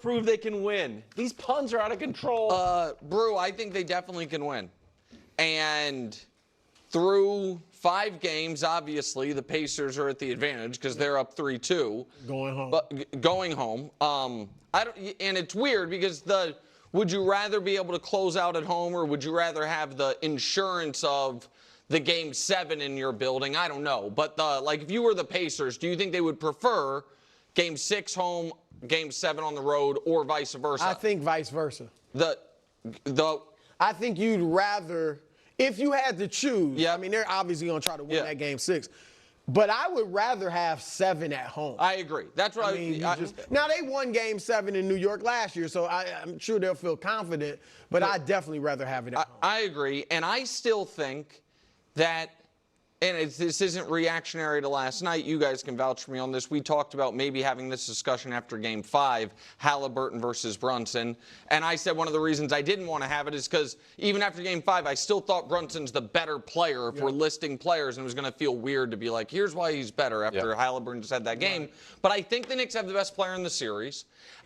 prove they can win. These puns are out of control. Brew, I think they definitely can win. And through 5 games, obviously, the Pacers are at the advantage because they're up 3-2. Going home. But going home. And it's weird because would you rather be able to close out at home or would you rather have the insurance of the Game 7 in your building? I don't know. But if you were the Pacers, do you think they would prefer Game 6 home, Game 7 on the road, or vice versa? I think vice versa. I think you'd rather, if you had to choose, yeah. I mean, they're obviously going to try to win that Game 6. But I would rather have 7 at home. I agree. That's what I mean. Now, they won Game 7 in New York last year, so I'm sure they'll feel confident, but I'd definitely rather have it at home. I agree, and I still think that, and this isn't reactionary to last night. You guys can vouch for me on this. We talked about maybe having this discussion after Game 5, Halliburton versus Brunson. And I said one of the reasons I didn't want to have it is because even after Game 5, I still thought Brunson's the better player if we're listing players, and it was going to feel weird to be like, here's why he's better after Halliburton just had that game. But I think the Knicks have the best player in the series.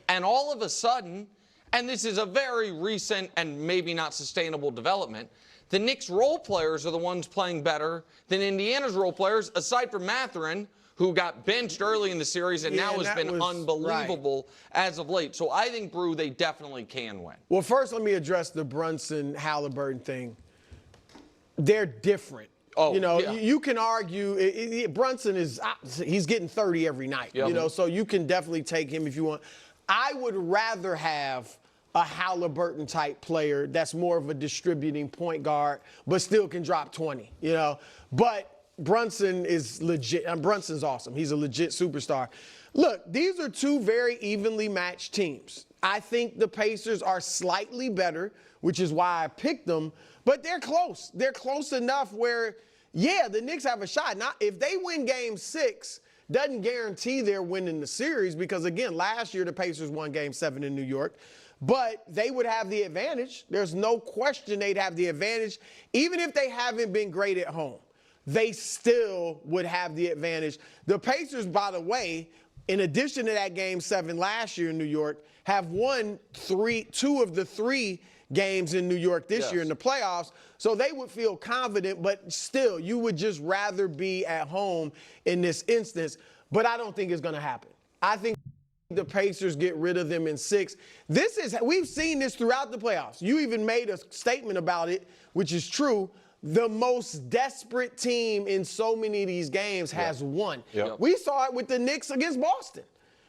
And all of a sudden, and this is a very recent and maybe not sustainable development, the Knicks' role players are the ones playing better than Indiana's role players, aside from Mathurin, who got benched early in the series and now has been unbelievable as of late. So I think, Brew, they definitely can win. Well, first let me address the Brunson-Halliburton thing. They're different. Oh, you can argue Brunson he's getting 30 every night. So you can definitely take him if you want. I would rather have a Halliburton type player that's more of a distributing point guard, but still can drop 20, But Brunson is legit. Brunson's awesome. He's a legit superstar. Look, these are 2 very evenly matched teams. I think the Pacers are slightly better, which is why I picked them, but they're close. They're close enough where, the Knicks have a shot. Now, if they win Game 6, doesn't guarantee they're winning the series because, again, last year the Pacers won Game 7 in New York. But they would have the advantage. There's no question they'd have the advantage. Even if they haven't been great at home, they still would have the advantage. The Pacers, by the way, in addition to that Game 7 last year in New York, have won 2 of the 3 games in New York this year in the playoffs. So they would feel confident, but still, you would just rather be at home in this instance. But I don't think it's going to happen. I think the Pacers get rid of them in 6. We've seen this throughout the playoffs. You even made a statement about it, which is true. The most desperate team in so many of these games has won. We saw it with the Knicks against Boston.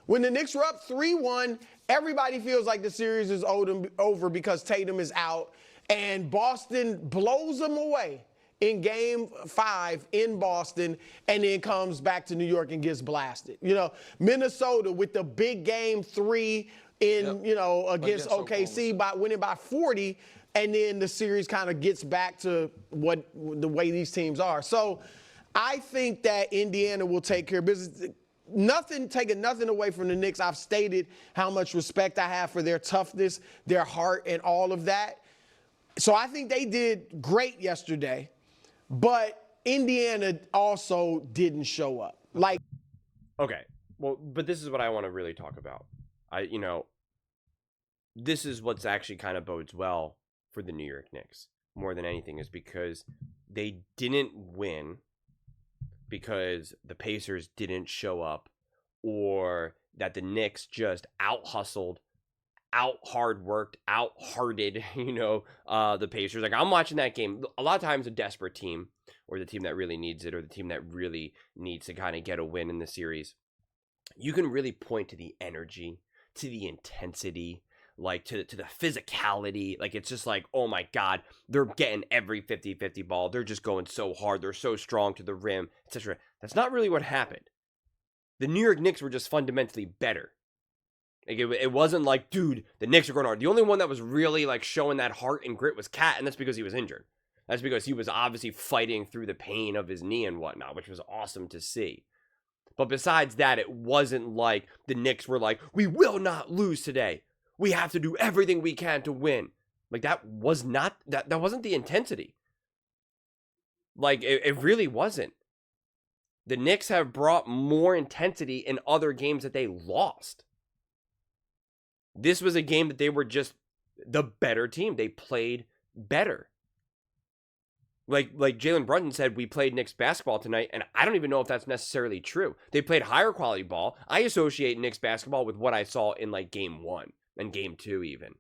When the Knicks were up 3-1, everybody feels like the series is over because Tatum is out, and Boston blows them away in Game 5 in Boston, and then comes back to New York and gets blasted. Minnesota with the big Game 3 against OKC by winning by 40, and then the series kind of gets back to the way these teams are. So I think that Indiana will take care of business. Taking nothing away from the Knicks. I've stated how much respect I have for their toughness, their heart, and all of that. So I think they did great yesterday. But Indiana also didn't show up. Okay. Well, but this is what I want to really talk about. This is what's actually kind of bodes well for the New York Knicks more than anything, is because they didn't win because the Pacers didn't show up, or that the Knicks just out-hustled, out-hard-worked, out-hearted, the Pacers. I'm watching that game. A lot of times a desperate team, or the team that really needs it, or the team that really needs to kind of get a win in the series, you can really point to the energy, to the intensity, to the physicality. It's just oh my God, they're getting every 50-50 ball. They're just going so hard. They're so strong to the rim, etc. That's not really what happened. The New York Knicks were just fundamentally better. It wasn't dude, the Knicks are going hard. The only one that was really showing that heart and grit was Cat, and that's because he was injured. That's because he was obviously fighting through the pain of his knee and whatnot, which was awesome to see. But besides that, it wasn't the Knicks were we will not lose today. We have to do everything we can to win. That was not, that wasn't the intensity. It really wasn't. The Knicks have brought more intensity in other games that they lost. This was a game that they were just the better team. They played better. Like Jalen Brunson said, we played Knicks basketball tonight, and I don't even know if that's necessarily true. They played higher quality ball. I associate Knicks basketball with what I saw in like game 1 and game 2 even.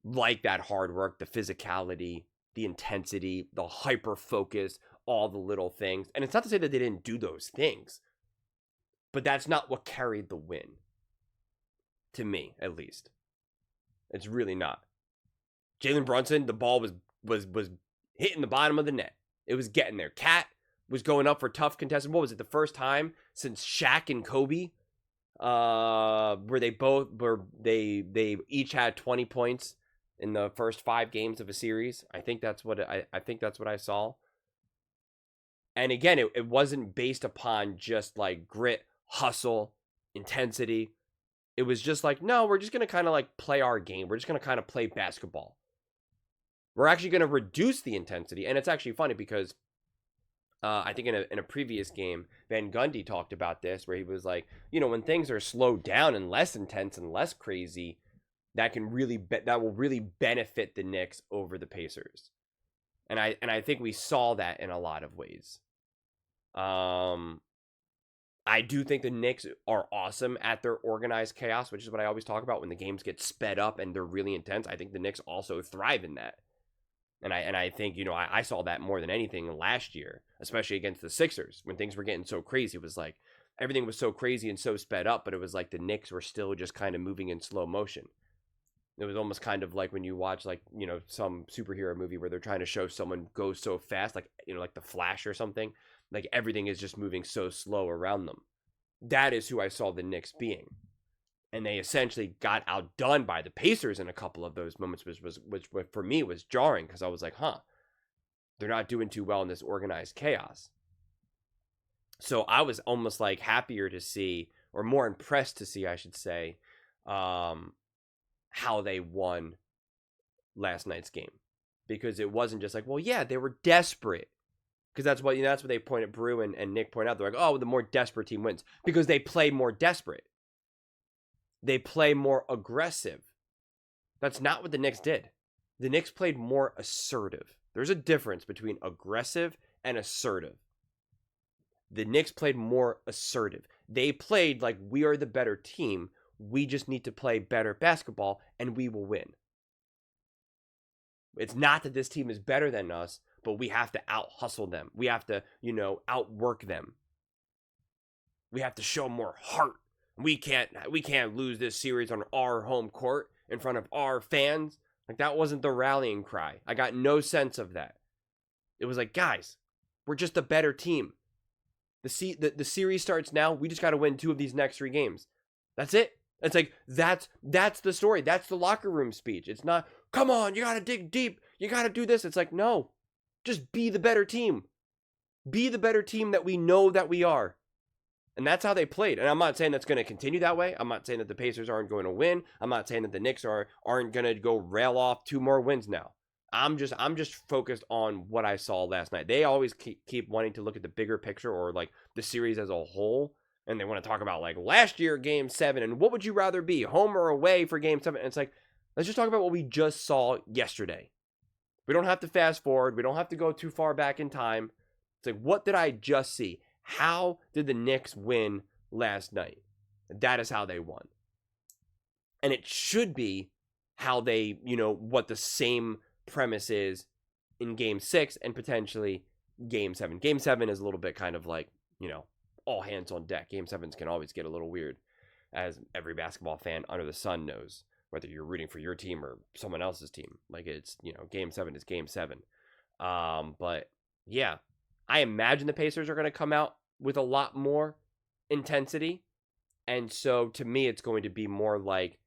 Like that hard work, the physicality, the intensity, the hyper focus, all the little things. And it's not to say that they didn't do those things, but that's not what carried the win. To me, at least. It's really not. Jalen Brunson, the ball was hitting the bottom of the net. It was getting there. Cat was going up for tough contested. What was it? The first time since Shaq and Kobe, where they each had 20 points in the first 5 games of a series. I think that's what I saw. And again, it wasn't based upon just like grit, hustle, intensity. It was just like, no, we're just going to kind of like play our game. We're just going to kind of play basketball. We're actually going to reduce the intensity. And it's actually funny because I think in a previous game, Van Gundy talked about this, where he was like, when things are slowed down and less intense and less crazy, that will really benefit the Knicks over the Pacers. And I think we saw that in a lot of ways. I do think the Knicks are awesome at their organized chaos, which is what I always talk about when the games get sped up and they're really intense. I think the Knicks also thrive in that. And I think, I saw that more than anything last year, especially against the Sixers when things were getting so crazy. It was like everything was so crazy and so sped up, but it was like the Knicks were still just kind of moving in slow motion. It was almost kind of like when you watch some superhero movie where they're trying to show someone goes so fast, like The Flash or something. Like everything is just moving so slow around them. That is who I saw the Knicks being. And they essentially got outdone by the Pacers in a couple of those moments, which for me was jarring because I was like, they're not doing too well in this organized chaos. So I was almost like happier to see, or more impressed to see, I should say, how they won last night's game. Because it wasn't just like, well, yeah, they were desperate. Because that's what they point at Brew and Nick point out. They're like, oh, the more desperate team wins. Because they play more desperate. They play more aggressive. That's not what the Knicks did. The Knicks played more assertive. There's a difference between aggressive and assertive. The Knicks played more assertive. They played like we are the better team. We just need to play better basketball and we will win. It's not that this team is better than us, but we have to out-hustle them. We have to, outwork them. We have to show more heart. We can't lose this series on our home court in front of our fans. Like, that wasn't the rallying cry. I got no sense of that. It was like, guys, we're just a better team. The series starts now. We just got to win 2 of these next 3 games. That's it. It's like, that's the story. That's the locker room speech. It's not, come on, you got to dig deep. You got to do this. It's like, no, just be the better team. Be the better team that we know that we are. And that's how they played. And I'm not saying that's going to continue that way. I'm not saying that the Pacers aren't going to win. I'm not saying that the Knicks aren't going to go rail off 2 more wins now. I'm just focused on what I saw last night. They always keep wanting to look at the bigger picture or like the series as a whole. And they want to talk about like last year, game 7. And what would you rather be, home or away for game 7? And it's like, let's just talk about what we just saw yesterday. We don't have to fast forward. We don't have to go too far back in time. It's like, what did I just see? How did the Knicks win last night? That is how they won. And it should be how they, what the same premise is in game 6 and potentially game 7. Game 7 is a little bit kind of like, all hands on deck. Game 7s can always get a little weird, as every basketball fan under the sun knows, whether you're rooting for your team or someone else's team. Like, it's, game 7 is game 7. But yeah, I imagine the Pacers are going to come out with a lot more intensity. And so to me, it's going to be more like,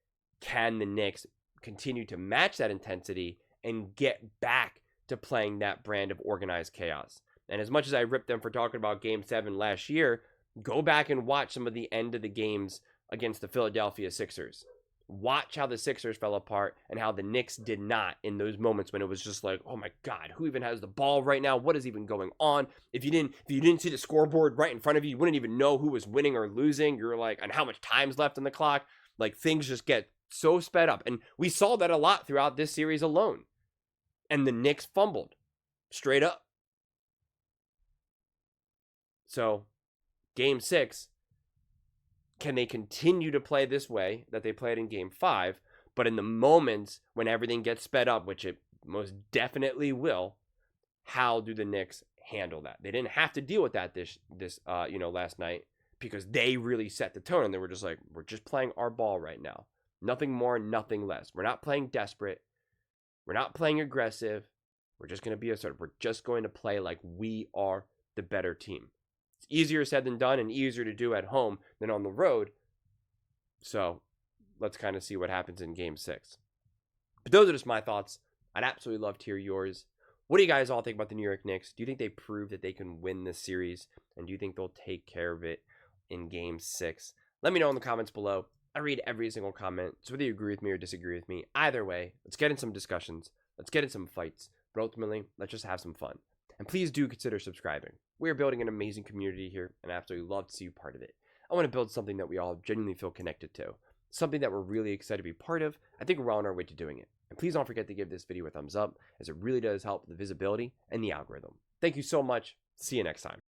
can the Knicks continue to match that intensity and get back to playing that brand of organized chaos? And as much as I ripped them for talking about game 7 last year, go back and watch some of the end of the games against the Philadelphia Sixers. Watch how the Sixers fell apart and how the Knicks did not in those moments when it was just like, oh my God, who even has the ball right now? What is even going on? If you didn't see the scoreboard right in front of you, you wouldn't even know who was winning or losing. You're like, and how much time's left on the clock. Like, things just get so sped up. And we saw that a lot throughout this series alone. And the Knicks fumbled. Straight up. So, Game 6, can they continue to play this way that they played in Game 5, but in the moments when everything gets sped up, which it most definitely will, how do the Knicks handle that? They didn't have to deal with that this last night, because they really set the tone, and they were just like, we're just playing our ball right now. Nothing more, nothing less. We're not playing desperate. We're not playing aggressive. We're just going to be assertive. We're just going to play like we are the better team. It's easier said than done, and easier to do at home than on the road. So let's kind of see what happens in Game 6. But those are just my thoughts. I'd absolutely love to hear yours. What do you guys all think about the New York Knicks? Do you think they prove that they can win this series? And do you think they'll take care of it in Game 6? Let me know in the comments below. I read every single comment, so whether you agree with me or disagree with me, either way, let's get in some discussions. Let's get in some fights. But ultimately, let's just have some fun. And please do consider subscribing. We are building an amazing community here, and I absolutely love to see you part of it. I want to build something that we all genuinely feel connected to. Something that we're really excited to be part of. I think we're on our way to doing it. And please don't forget to give this video a thumbs up, as it really does help the visibility and the algorithm. Thank you so much. See you next time.